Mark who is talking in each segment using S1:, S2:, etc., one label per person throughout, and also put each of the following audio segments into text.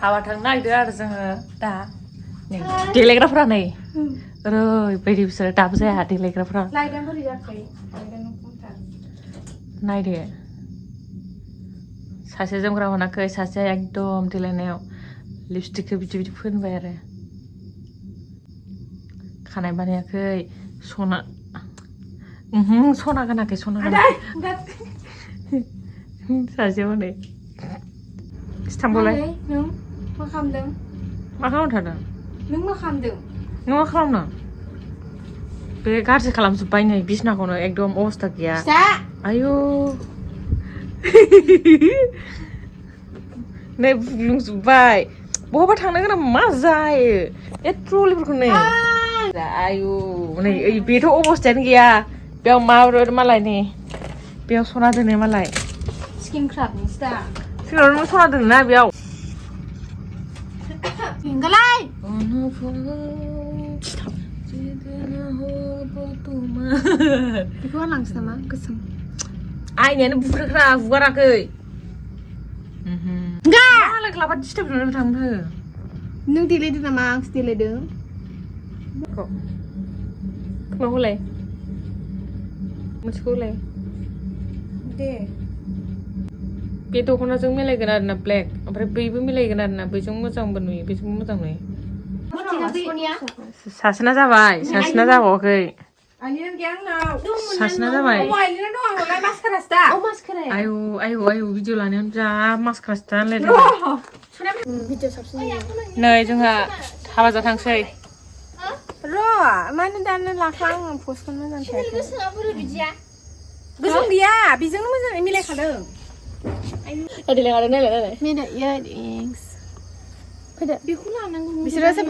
S1: हाबा थांनो नागिरदों आरो जोङो दा नै देलायग्राफोरा नै ओरैबायदि बिसोरो दाबो जाया देलायग्राफोरा नायदो सासे जोमग्रा मोनाखै सासेया एकदम देलायनायाव लिपस्टिकखौ बिदि बिदि फोनबाय आरो खानाय बानायाखै सना सना गानाखै सना गानाखै सासेयाव हनै थांबावलाय
S2: नों मा खालामदों
S1: मा खालामनो थादों
S2: नों मा खालामदों
S1: नों मा खालामनो बे गाज्रि खालामजोब्बाय नै बिसनाखौनो एकदम अबस्था गैया आयु नै बुग्लुंजोब्बाय बहाबा थांनो गोनां मा जायो ए ट्रलिफोरखौ नै आयु नै बेथ' अबस्थायानो गैया बेयाव माबोरै मालाय नै बेयाव सना दोनो मालाय
S2: स्किन क्राफ्टनिसो दा
S1: सिगाङावनो सना दोनो ना बेयाव
S2: इंगालाय बेखौ आलांसै नामा गोसोम
S1: आइनायानो बुख्रेख्रा हुगाराखै मालाय क्लाबा डिस्टार्ब खालामनानै थांनो
S2: नों देलायदों नामा आंसो देलायदों
S1: खोमाव होलाय मोनसेखौ होलाय
S2: दे
S1: बे दख'नाजों मिलायगोन आरोना ब्लेक ओमफ्राय बैबो मिलायगोन आरोना बैजों मोजांबो नुयो बेजोंबो मोजां नुयो सासेना जाबाय सासेना जाबावाखै सासेना जाबाय आयु आयु आयु भिडिअ लानायावनो जा मास्कारासो दा नै जोंहा हाबा जाथांसै
S2: र' मानो दानो लाखा आङो पस्टखौनो मोजां थायाखै गोसोम गैया बेजोंनो मोजाङै मिलायखादों
S1: देलायखादों नायलाय
S2: फैदो बेखौ लानांगौ बिसोरसो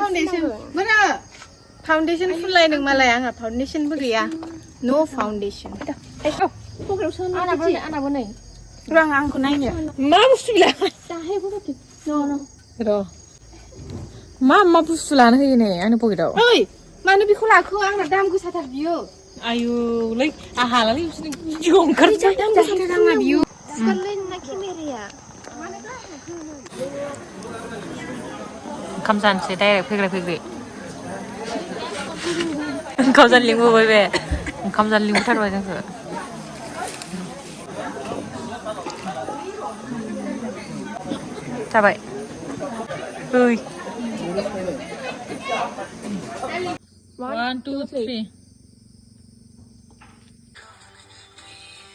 S2: फाउन्डेसन फुनलायदों मालाय आंहा फाउन्डेसनबो गैया नो फाउन्डेसन आंनाबो नै र' आंखौ नायनो
S1: मा बुस्थु बिलाय र' मा बुस्थु लानो होयो नै आंनि पकेटाव
S2: ओइ मानो बेखौ लाखो आंना दाम गोसाथार बियो
S1: आयुलै आं हालालै बिसोरनि भिडिअ ओंखारजोब
S2: दाम गोसाथार आंना बियो
S1: ओंखाम जानोसै डाइरेक्ट फैग्रा ओंखाम जानो लिंबोबाय बे ओंखाम जानो लिंबोथारबाय जोंखौ जाबाय ओइ 1 2 3